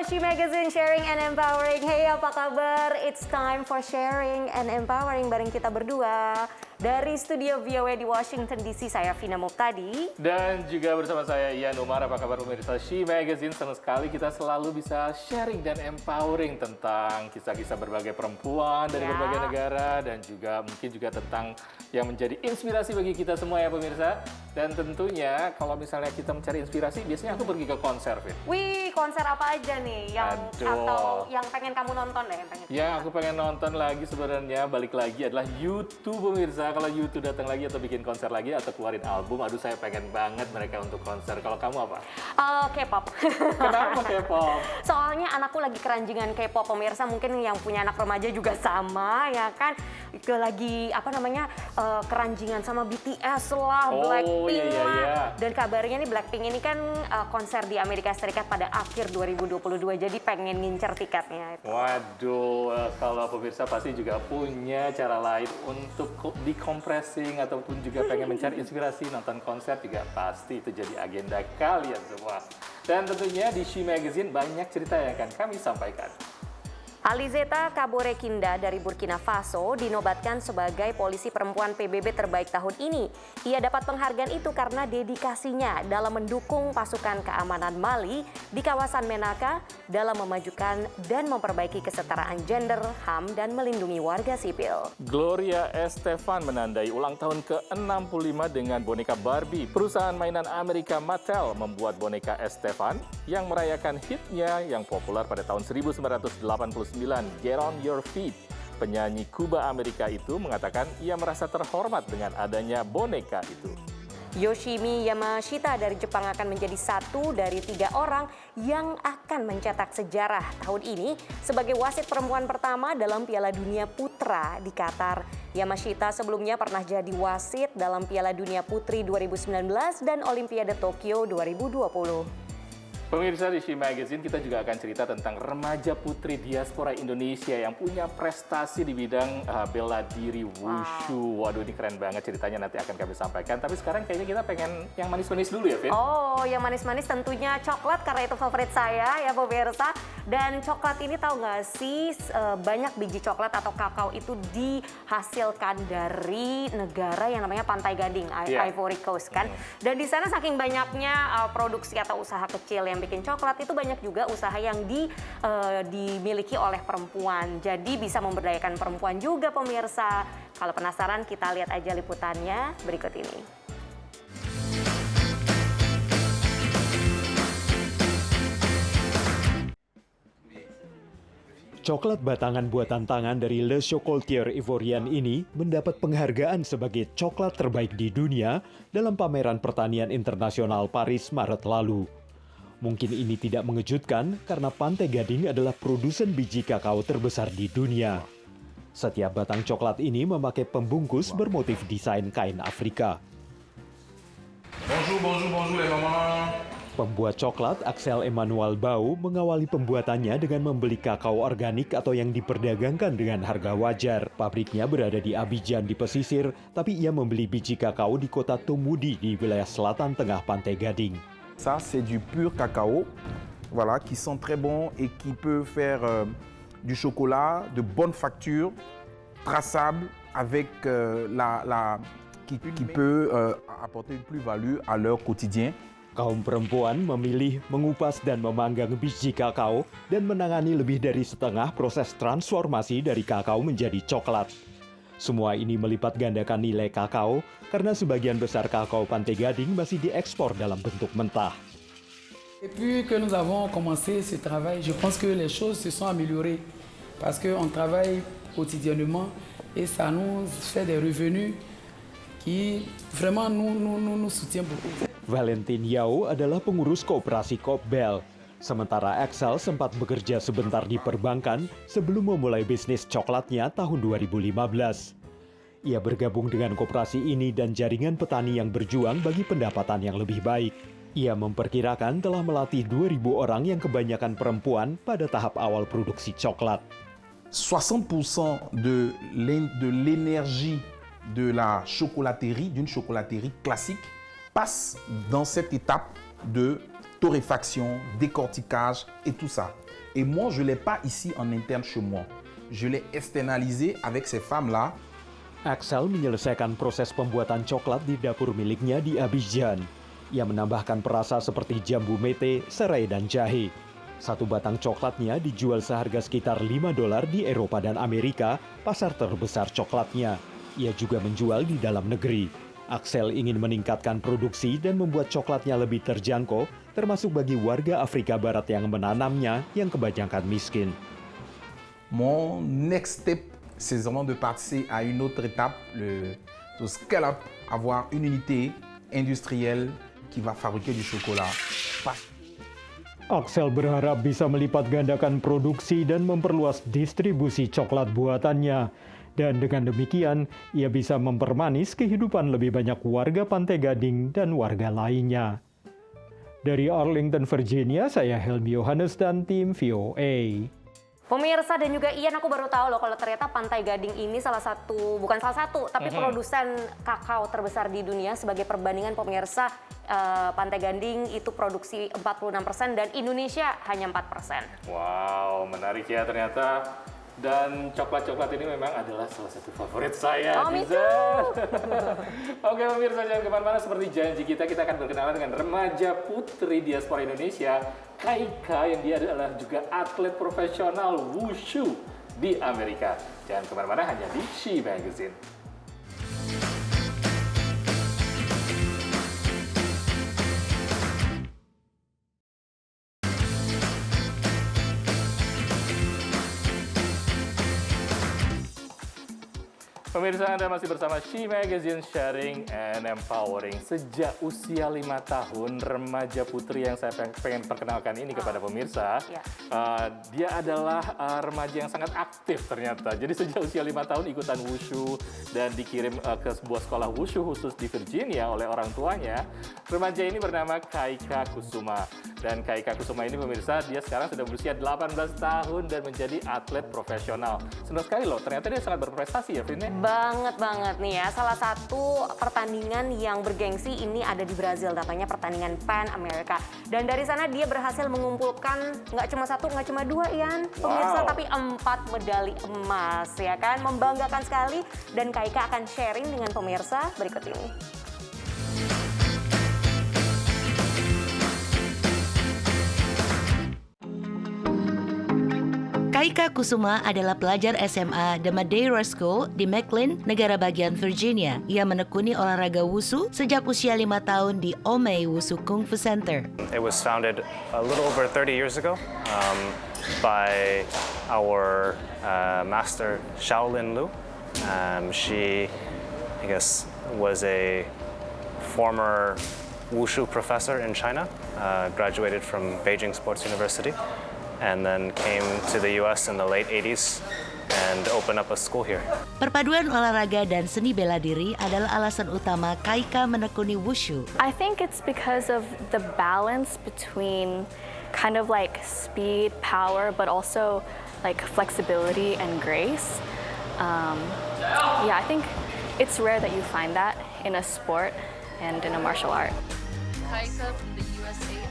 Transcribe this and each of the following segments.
She Magazine, sharing and empowering. Hey, apa kabar? It's time for sharing and empowering bareng kita berdua. Dari studio VOA di Washington DC, saya Vina Muhtadi. Dan juga bersama saya Ian Umar. Apa kabar pemirsa She Magazine? Senang sekali kita selalu bisa sharing dan empowering tentang kisah-kisah berbagai perempuan dari berbagai negara. Dan juga mungkin juga tentang yang menjadi inspirasi bagi kita semua ya pemirsa. Dan tentunya kalau misalnya kita mencari inspirasi, biasanya aku pergi ke konser, Vin. Wih, konser apa aja nih? Atau yang pengen kamu nonton deh? Yang aku pengen nonton lagi sebenarnya, balik lagi adalah U2 pemirsa. Kalau U2 datang lagi atau bikin konser lagi atau keluarin album, aduh saya pengen banget mereka untuk konser. Kalau kamu apa? K-pop. Kenapa K-pop? Soalnya anakku lagi keranjingan K-pop pemirsa, mungkin yang punya anak remaja juga sama ya kan. Lagi keranjingan sama BTS lah, Blackpink lah. Dan kabarnya nih Blackpink ini kan konser di Amerika Serikat pada akhir 2022, jadi pengen ngincer tiketnya. Waduh, kalau pemirsa pasti juga punya cara lain untuk decompressing ataupun juga pengen mencari inspirasi, nonton konser juga pasti itu jadi agenda kalian semua. Dan tentunya di She Magazine banyak cerita yang akan kami sampaikan. Alizeta Kaborekinda dari Burkina Faso dinobatkan sebagai polisi perempuan PBB terbaik tahun ini. Ia dapat penghargaan itu karena dedikasinya dalam mendukung pasukan keamanan Mali di kawasan Menaka dalam memajukan dan memperbaiki kesetaraan gender, HAM, dan melindungi warga sipil. Gloria Estefan menandai ulang tahun ke-65 dengan boneka Barbie. Perusahaan mainan Amerika Mattel membuat boneka Estefan yang merayakan hitnya yang populer pada tahun 1989. Get on Your Feet. Penyanyi Kuba Amerika itu mengatakan ia merasa terhormat dengan adanya boneka itu. Yoshimi Yamashita dari Jepang akan menjadi satu dari 3 orang yang akan mencetak sejarah tahun ini sebagai wasit perempuan pertama dalam Piala Dunia Putra di Qatar. Yamashita sebelumnya pernah jadi wasit dalam Piala Dunia Putri 2019 dan Olimpiade Tokyo 2020. Pemirsa di She Magazine, kita juga akan cerita tentang remaja putri diaspora Indonesia yang punya prestasi di bidang bela diri wushu. Waduh, ini keren banget ceritanya, nanti akan kami sampaikan. Tapi sekarang kayaknya kita pengen yang manis-manis dulu ya, Vin? Oh, yang manis-manis tentunya coklat karena itu favorit saya ya pemirsa. Dan coklat ini tahu nggak sih, banyak biji coklat atau kakao itu dihasilkan dari negara yang namanya Pantai Gading, Ivory Coast kan. Dan di sana saking banyaknya produksi atau usaha kecil yang bikin coklat, itu banyak juga usaha yang dimiliki oleh perempuan. Jadi bisa memberdayakan perempuan juga pemirsa. Kalau penasaran, kita lihat aja liputannya berikut ini. Coklat batangan buatan tangan dari Le Chocolatier Ivoirian ini mendapat penghargaan sebagai coklat terbaik di dunia dalam pameran pertanian internasional Paris Maret lalu. Mungkin ini tidak mengejutkan karena Pantai Gading adalah produsen biji kakao terbesar di dunia. Setiap batang coklat ini memakai pembungkus bermotif desain kain Afrika. Bonjour les mamans. Pembuat coklat Axel Emmanuel Bau mengawali pembuatannya dengan membeli kakao organik atau yang diperdagangkan dengan harga wajar. Pabriknya berada di Abidjan di pesisir, tapi ia membeli biji kakao di kota Tomudi di wilayah selatan tengah Pantai Gading. Ça, c'est du pur cacao, voilà, qui sent très bon et qui peut faire du chocolat de bonne facture, traçable, avec qui peut apporter une plus-value à leur quotidien. Kaum perempuan memilih, mengupas dan memanggang biji kakao dan menangani lebih dari setengah proses transformasi dari kakao menjadi coklat. Semua ini melipat gandakan nilai kakao karena sebagian besar kakao Pantai Gading masih diekspor dalam bentuk mentah. Depuis que nous avons commencé ce travail, je pense que les choses se sont améliorées parce qu'on travaille quotidiennement et ça nous fait des revenus qui vraiment nous soutiennent beaucoup. Valentin Yao adalah pengurus koperasi Kopbel. Sementara Axel sempat bekerja sebentar di perbankan sebelum memulai bisnis coklatnya tahun 2015. Ia bergabung dengan koperasi ini dan jaringan petani yang berjuang bagi pendapatan yang lebih baik. Ia memperkirakan telah melatih 2.000 orang yang kebanyakan perempuan pada tahap awal produksi coklat. 60% de l'énergie de la chocolaterie, d'une chocolaterie classique, passe dans cette étape de torréfaction, décortiquage et tout ça. Et moi, je ne l'ai pas ici en interne chez moi. Je l'ai externalisé avec ces femmes-là. Axel menyelesaikan proses pembuatan coklat di dapur miliknya di Abidjan. Ia menambahkan perasa seperti jambu mete, serai, dan jahe. Satu batang coklatnya dijual seharga sekitar $5 di Eropa dan Amerika, pasar terbesar coklatnya. Ia juga menjual di dalam negeri. Axel ingin meningkatkan produksi dan membuat coklatnya lebih terjangkau, termasuk bagi warga Afrika Barat yang menanamnya yang kebanyakan miskin. Mon next step, c'est vraiment de passer à une autre étape, le scale up, avoir une unité industrielle qui va fabriquer du chocolat. Axel berharap bisa melipat gandakan produksi dan memperluas distribusi coklat buatannya. Dan dengan demikian, ia bisa mempermanis kehidupan lebih banyak warga Pantai Gading dan warga lainnya. Dari Arlington, Virginia, saya Helmi Yohanes dan tim VOA. Pemirsa dan juga Ian, aku baru tahu loh kalau ternyata Pantai Gading ini bukan salah satu, tapi produsen kakao terbesar di dunia. Sebagai perbandingan pemirsa, Pantai Gading itu produksi 46% dan Indonesia hanya 4%. Wow, menarik ya ternyata. Dan coklat-coklat ini memang adalah salah satu favorit saya. Oh, me too. Oke pemirsa, jangan kemana-mana. Seperti janji kita akan berkenalan dengan remaja putri diaspora Indonesia, Kaika, yang dia adalah juga atlet profesional wushu di Amerika. Jangan kemana-mana, hanya di She Magazine. Pemirsa, Anda masih bersama She Magazine, sharing and empowering. Sejak usia 5 tahun, remaja putri yang saya pengen perkenalkan ini kepada pemirsa, dia adalah remaja yang sangat aktif ternyata. Jadi sejak usia 5 tahun ikutan wushu dan dikirim ke sebuah sekolah wushu khusus di Virginia oleh orang tuanya. Remaja ini bernama Kaika Kusuma. Dan Kaika Kusuma ini pemirsa, dia sekarang sudah berusia 18 tahun dan menjadi atlet profesional. Senang sekali loh, ternyata dia sangat berprestasi ya, Vin. Banget nih ya. Salah satu pertandingan yang bergengsi ini ada di Brazil, namanya pertandingan Pan America. Dan dari sana dia berhasil mengumpulkan nggak cuma 1, nggak cuma 2, Ian, pemirsa, tapi 4 medali emas, ya kan? Membanggakan sekali. Dan Kaika akan sharing dengan pemirsa berikut ini. Kaika Kusuma adalah pelajar SMA The Madeira School di McLean, negara bagian Virginia. Ia menekuni olahraga wushu sejak usia 5 tahun di Omei Wushu Kung Fu Center. It was founded a little over 30 years ago by our master Shaolin Lu. She, I guess, was a former wushu professor in China, graduated from Beijing Sports University, and then came to the US in the late 80s and opened up a school here. Perpaduan olahraga dan seni bela diri adalah alasan utama Kaika menekuni wushu. I think it's because of the balance between kind of like speed, power, but also like flexibility and grace. I think it's rare that you find that in a sport and in a martial art.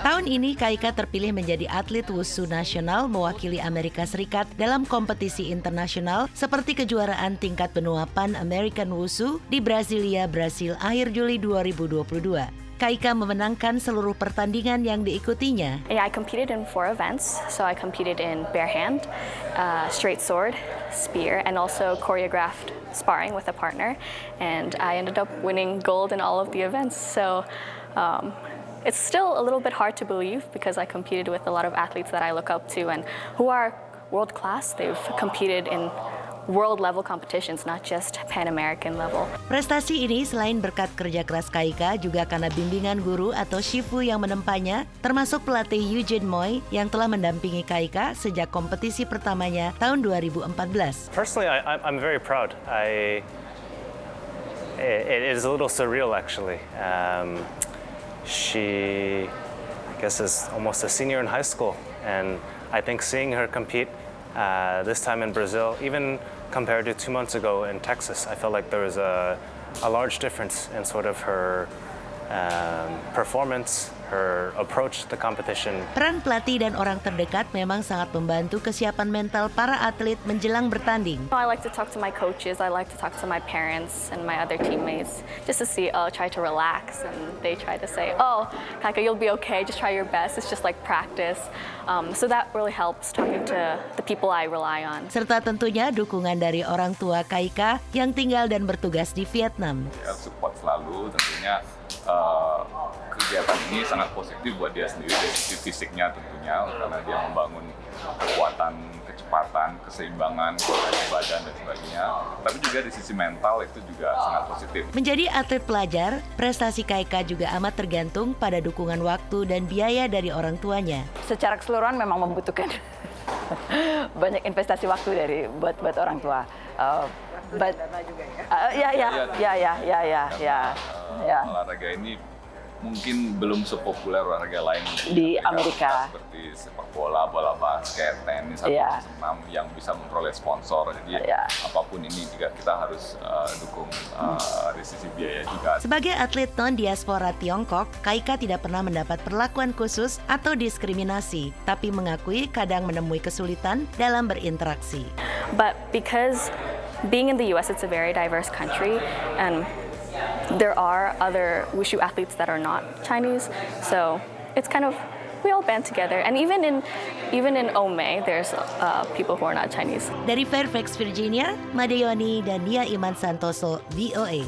Tahun ini Kaika terpilih menjadi atlet wushu nasional mewakili Amerika Serikat dalam kompetisi internasional seperti kejuaraan tingkat benua Pan American Wushu di Brasilia, Brasil akhir Juli 2022. Kaika memenangkan seluruh pertandingan yang diikutinya. Yeah, I competed in 4 events. So I competed in bare hand, straight sword, spear, and also choreographed sparring with a partner. And I ended up winning gold in all of the events. So it's still a little bit hard to believe because I competed with a lot of athletes that I look up to and who are world class. They've competed in world level competitions, not just Pan American level. Prestasi ini selain berkat kerja keras Kaika juga karena bimbingan guru atau shifu yang menempanya, termasuk pelatih Eugene Moy yang telah mendampingi Kaika sejak kompetisi pertamanya tahun 2014. Personally, I'm very proud. It is a little surreal actually. She, I guess, is almost a senior in high school, and I think seeing her compete this time in Brazil, even compared to 2 months ago in Texas, I felt like there was a large difference in sort of her performance, her approach to competition. Peran pelatih dan orang terdekat memang sangat membantu kesiapan mental para atlet menjelang bertanding. I like to talk to my coaches, I like to talk to my parents and my other teammates just to see, try to relax, and they try to say, Kaika, you'll be okay, just try your best, it's just like practice. So that really helps talking to the people I rely on. Serta tentunya dukungan dari orang tua Kaika yang tinggal dan bertugas di Vietnam. Ya, support selalu tentunya. Kegiatan ini sangat positif buat dia sendiri dari sisi fisiknya tentunya, karena dia membangun kekuatan, kecepatan, keseimbangan, koordinasi badan dan sebagainya. Tapi juga di sisi mental itu juga sangat positif. Menjadi atlet pelajar, prestasi Kaika juga amat tergantung pada dukungan waktu dan biaya dari orang tuanya. Secara keseluruhan memang membutuhkan banyak investasi waktu buat orang tua. Olahraga ini mungkin belum sepopuler olahraga lain di Amerika, seperti sepak bola, bola basket, tenis, atau senam yang bisa memperoleh sponsor. Jadi apapun ini juga kita harus dukung dari sisi biaya juga. Sebagai atlet non-diaspora Tiongkok, Kaika tidak pernah mendapat perlakuan khusus atau diskriminasi, tapi mengakui kadang menemui kesulitan dalam berinteraksi. But because being in the US, it's a very diverse country, and there are other wushu athletes that are not Chinese, so it's kind of we all band together. And even in Ome, there's people who are not Chinese. Dari Fairfax, Virginia, Madeyoni dan Nia Iman Santoso, VOA.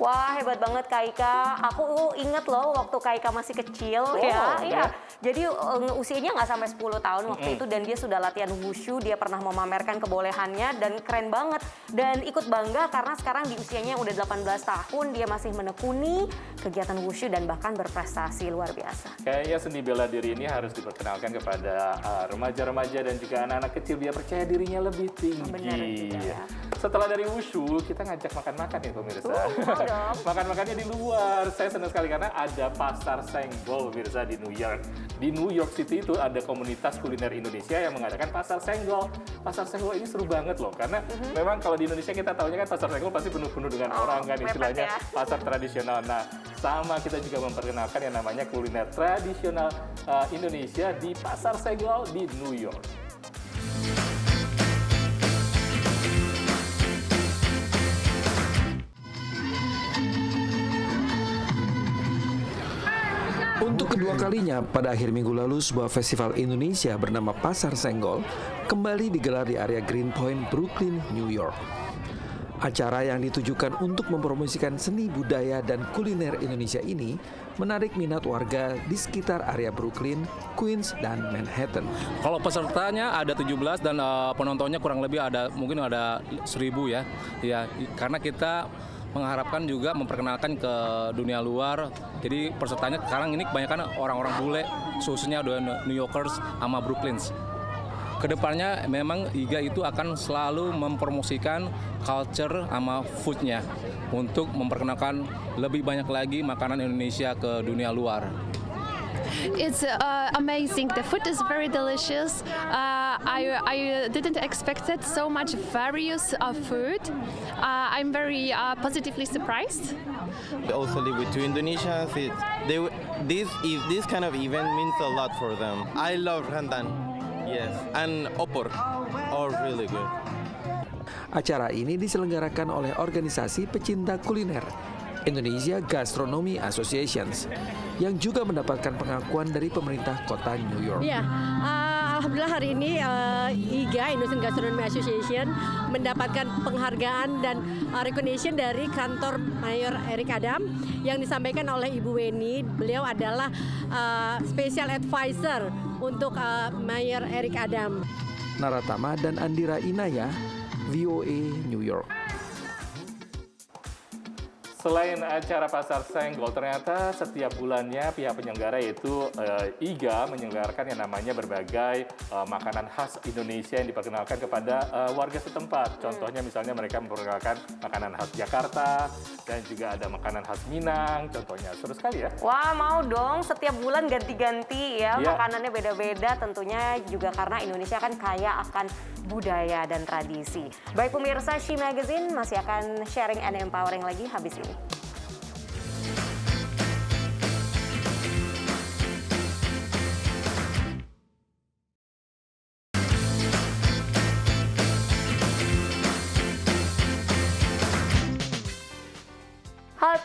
Wah, hebat banget Kaika. Aku inget loh waktu Kaika masih kecil ya. Jadi usianya nggak sampai 10 tahun waktu itu, dan dia sudah latihan wushu, dia pernah memamerkan kebolehannya dan keren banget. Dan ikut bangga karena sekarang di usianya udah 18 tahun, dia masih menekuni kegiatan wushu dan bahkan berprestasi luar biasa. Kayaknya seni bela diri ini harus diperkenalkan kepada remaja-remaja dan juga anak-anak kecil biar percaya dirinya lebih tinggi. Benar juga ya. Setelah dari wushu, kita ngajak makan-makan ya pemirsa. Makan-makannya di luar. Saya senang sekali karena ada pasar senggol pemirsa di New York. Di New York City itu ada komunitas kuliner Indonesia yang mengadakan pasar senggol. Pasar senggol ini seru banget loh, karena memang kalau di Indonesia kita tahunya kan pasar senggol pasti penuh-penuh dengan orang kan, istilahnya pasar tradisional. Nah, sama kita juga memperkenalkan yang namanya kuliner tradisional Indonesia di pasar senggol di New York. Untuk kedua kalinya, pada akhir minggu lalu, sebuah festival Indonesia bernama Pasar Senggol kembali digelar di area Greenpoint, Brooklyn, New York. Acara yang ditujukan untuk mempromosikan seni budaya dan kuliner Indonesia ini menarik minat warga di sekitar area Brooklyn, Queens, dan Manhattan. Kalau pesertanya ada 17 dan penontonnya kurang lebih mungkin ada 1.000 ya. Ya, karena kita mengharapkan juga memperkenalkan ke dunia luar. Jadi pesertanya sekarang ini kebanyakan orang-orang bule, khususnya New Yorkers sama Brooklyns. Kedepannya memang IGA itu akan selalu mempromosikan culture sama foodnya untuk memperkenalkan lebih banyak lagi makanan Indonesia ke dunia luar. It's amazing. The food is very delicious. I didn't expect it so much various food. I'm very positively surprised. I also live with 2 Indonesians. This kind of event means a lot for them. I love rendan, yes, and opor, all really good. Acara ini diselenggarakan oleh organisasi pecinta kuliner, Indonesia Gastronomy Associations, yang juga mendapatkan pengakuan dari pemerintah kota New York. Ya, alhamdulillah hari ini IGA, Indonesian Gastronomy Association, mendapatkan penghargaan dan recognition dari kantor Mayor Eric Adam yang disampaikan oleh Ibu Weni. Beliau adalah special advisor untuk Mayor Eric Adam. Naratama dan Andira Inaya, VOA New York. Selain acara Pasar Senggol, ternyata setiap bulannya pihak penyelenggara yaitu IGA menyelenggarakan yang namanya berbagai makanan khas Indonesia yang diperkenalkan kepada warga setempat. Contohnya misalnya mereka memperkenalkan makanan khas Jakarta dan juga ada makanan khas Minang, contohnya. Seru sekali ya? Wah, mau dong, setiap bulan ganti-ganti ya, makanannya beda-beda, tentunya juga karena Indonesia kan kaya akan budaya dan tradisi. Baik pemirsa, She Magazine masih akan sharing and empowering lagi habis ini.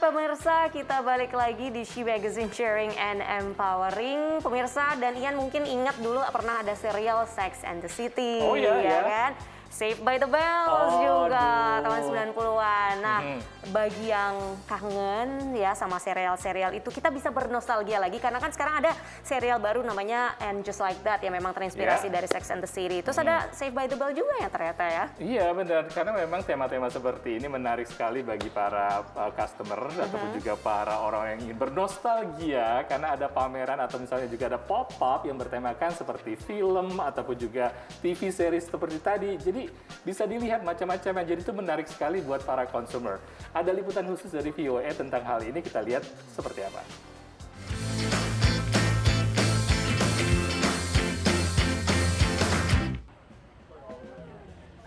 pemirsa, kita balik lagi di She Magazine Sharing and Empowering. Pemirsa dan Ian mungkin ingat dulu pernah ada serial Sex and the City. Oh iya, ya kan? Saved by the Bells juga tahun 90-an. Nah, bagi yang kangen ya sama serial-serial itu, kita bisa bernostalgia lagi karena kan sekarang ada serial baru namanya And Just Like That yang memang terinspirasi dari Sex and the City. Terus ada Saved by the Bell juga ya ternyata ya. Iya benar, karena memang tema-tema seperti ini menarik sekali bagi para customer ataupun juga para orang yang ingin bernostalgia karena ada pameran atau misalnya juga ada pop-up yang bertemakan seperti film ataupun juga TV series seperti tadi. Jadi bisa dilihat macam-macam, jadi itu menarik sekali buat para consumer. Ada liputan khusus dari VOA tentang hal ini, kita lihat seperti apa.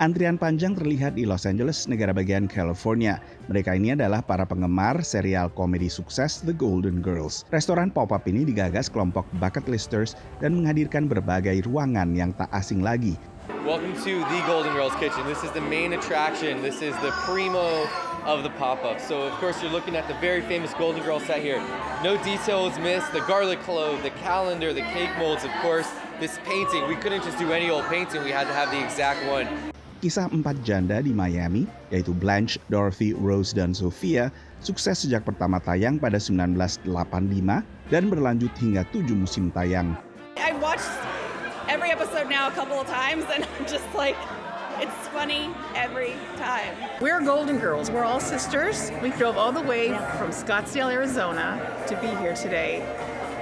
Antrian panjang terlihat di Los Angeles, negara bagian California. Mereka ini adalah para penggemar serial komedi sukses The Golden Girls. Restoran pop-up ini digagas kelompok bucket listers dan menghadirkan berbagai ruangan yang tak asing lagi. Welcome to The Golden Girls Kitchen. This is the main attraction. This is the primo of the pop-up. So of course you're looking at the very famous Golden Girls set here. No detail is missed. The garlic clove, the calendar, the cake molds, of course. This painting, we couldn't just do any old painting. We had to have the exact one. Kisah 4 janda di Miami, yaitu Blanche, Dorothy, Rose, dan Sophia, sukses sejak pertama tayang pada 1985 dan berlanjut hingga 7 musim tayang. I've watched every episode now a couple of times and I'm just like, it's funny every time. We're Golden Girls. We're all sisters. We drove all the way from Scottsdale, Arizona to be here today.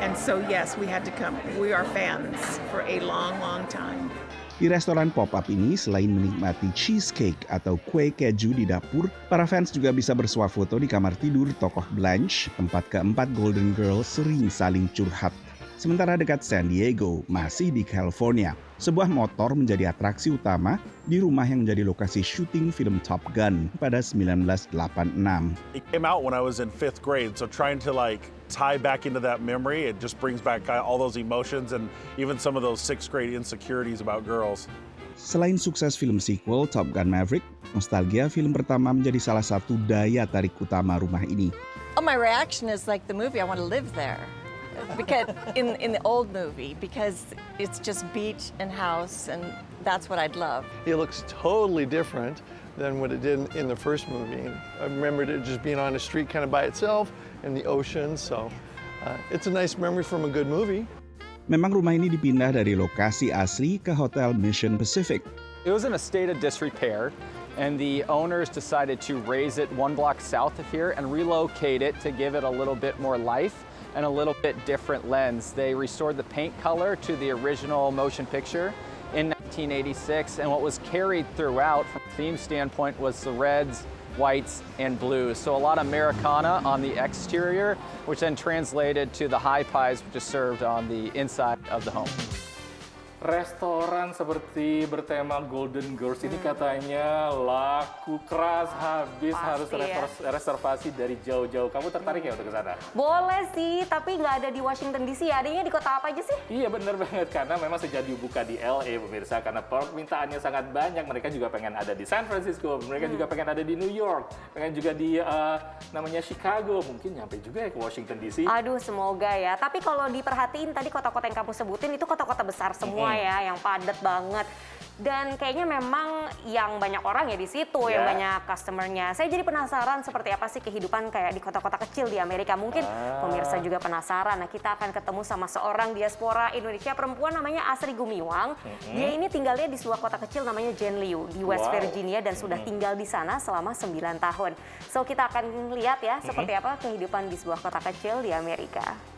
And so yes, we had to come. We are fans for a long, long time. Di restoran pop-up ini, selain menikmati cheesecake atau kue keju di dapur, para fans juga bisa bersuah foto di kamar tidur tokoh Blanche, tempat keempat Golden Girls sering saling curhat. Sementara dekat San Diego, masih di California, sebuah motor menjadi atraksi utama di rumah yang menjadi lokasi syuting film Top Gun pada 1986. It came out when I was in 5th grade, so trying to tie back into that memory, it just brings back all those emotions and even some of those 6th grade insecurities about girls. Selain sukses film sequel Top Gun Maverick, nostalgia film pertama menjadi salah satu daya tarik utama rumah ini. Oh, my reaction is like the movie, I want to live there. Because in the old movie, because it's just beach and house, and that's what I'd love. It looks totally different than what it did in the first movie. I remembered it just being on a street kind of by itself and the ocean, so it's a nice memory from a good movie. Memang rumah ini dipindah dari lokasi asli ke Hotel Mission Pacific. It was in a state of disrepair, and the owners decided to raise it 1 block south of here and relocate it to give it a little bit more life and a little bit different lens. They restored the paint color to the original motion picture in 1986, and what was carried throughout from a theme standpoint was the reds, whites, and blues. So a lot of Americana on the exterior, which then translated to the high pies, which is served on the inside of the home. Restoran seperti bertema Golden Girls ini katanya laku keras, habis harus reservasi dari jauh-jauh. Kamu tertarik ya untuk ke sana? Boleh sih, tapi nggak ada di Washington DC. Adanya di kota apa aja sih? Iya benar banget, karena memang sejak dibuka di LA pemirsa, karena permintaannya sangat banyak. Mereka juga pengen ada di San Francisco, mereka juga pengen ada di New York, pengen juga di namanya Chicago, mungkin nyampe juga ya ke Washington DC. Aduh, semoga ya. Tapi kalau diperhatiin tadi kota-kota yang kamu sebutin itu kota-kota besar semua ya, yang padat banget. Dan kayaknya memang yang banyak orang ya di situ, yang banyak customernya. Saya jadi penasaran seperti apa sih kehidupan kayak di kota-kota kecil di Amerika. Mungkin pemirsa juga penasaran. Nah, kita akan ketemu sama seorang diaspora Indonesia perempuan namanya Asri Gumiwang. Dia ini tinggalnya di sebuah kota kecil namanya Jenliu di West Virginia dan sudah tinggal di sana selama 9 tahun. So, kita akan lihat ya seperti apa kehidupan di sebuah kota kecil di Amerika.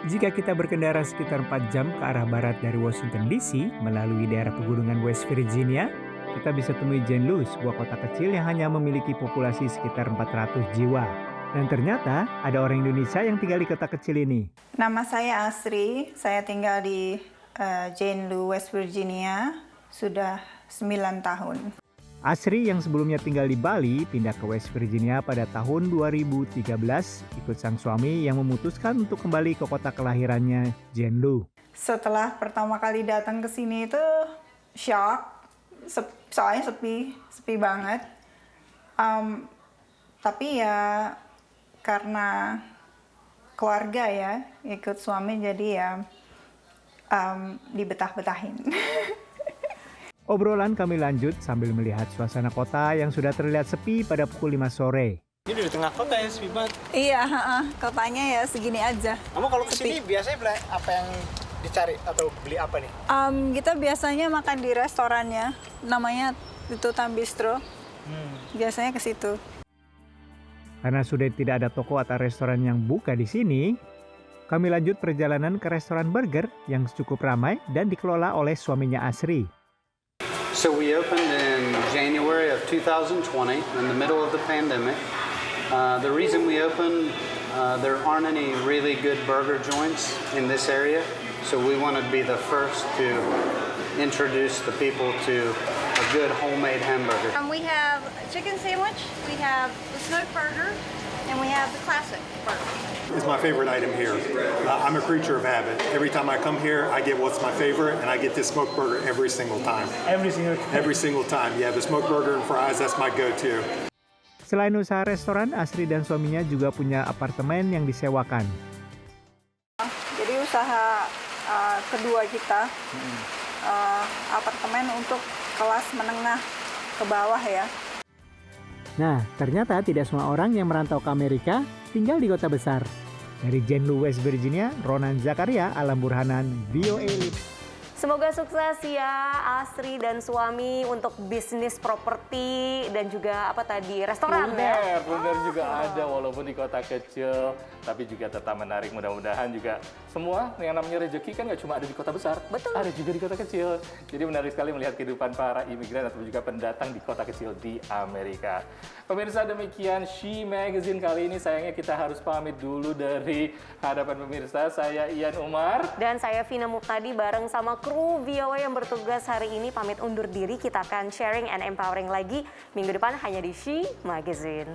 Jika kita berkendara sekitar 4 jam ke arah barat dari Washington DC melalui daerah pegunungan West Virginia, kita bisa temui Jenliu, sebuah kota kecil yang hanya memiliki populasi sekitar 400 jiwa. Dan ternyata ada orang Indonesia yang tinggal di kota kecil ini. Nama saya Asri, saya tinggal di Jenliu, West Virginia, sudah 9 tahun. Asri yang sebelumnya tinggal di Bali pindah ke West Virginia pada tahun 2013 ikut sang suami yang memutuskan untuk kembali ke kota kelahirannya, Jenliu. Setelah pertama kali datang ke sini itu shock, soalnya sepi banget. Tapi ya karena keluarga ya, ikut suami jadi ya dibetah-betahin. Obrolan kami lanjut sambil melihat suasana kota yang sudah terlihat sepi pada pukul 5 sore. Ini di tengah kota ya, sepi banget. Iya, kotanya ya segini aja. Kamu kalau kesini biasanya beli apa yang dicari atau beli apa nih? Kita biasanya makan di restorannya, namanya itu Tambistro. Biasanya ke situ. Karena sudah tidak ada toko atau restoran yang buka di sini, kami lanjut perjalanan ke restoran burger yang cukup ramai dan dikelola oleh suaminya Asri. So we opened in January of 2020 in the middle of the pandemic. The reason we opened, there aren't any really good burger joints in this area, so we wanted to be the first to introduce the people to a good homemade hamburger. We have a chicken sandwich, we have the smoked burger, and we have the classic burger. It's my favorite item here. I'm a creature of habit. Every time I come here, I get what's my favorite, and I get this smoked burger every single time. Every single time? Every single time. Yeah, the smoked burger and fries, that's my go-to. Selain usaha restoran, Asri dan suaminya juga punya apartemen yang disewakan. Jadi usaha kedua kita, apartemen untuk kelas menengah ke bawah ya. Nah, ternyata tidak semua orang yang merantau ke Amerika tinggal di kota besar. Dari Jenlu, West Virginia, Ronan Zakaria, Alam Burhanan, VOA Live. Semoga sukses ya Asri dan suami untuk bisnis properti dan juga apa tadi restoran ya. Bener juga ada walaupun di kota kecil tapi juga tetap menarik. Mudah-mudahan juga semua yang namanya rezeki kan nggak cuma ada di kota besar, betul. Ada juga di kota kecil. Jadi menarik sekali melihat kehidupan para imigran atau juga pendatang di kota kecil di Amerika. Pemirsa, demikian She Magazine kali ini. Sayangnya kita harus pamit dulu dari hadapan pemirsa. Saya Ian Umar dan saya Vina Muqtadi bareng sama kru VOA yang bertugas hari ini pamit undur diri. Kita akan sharing and empowering lagi minggu depan hanya di She Magazine.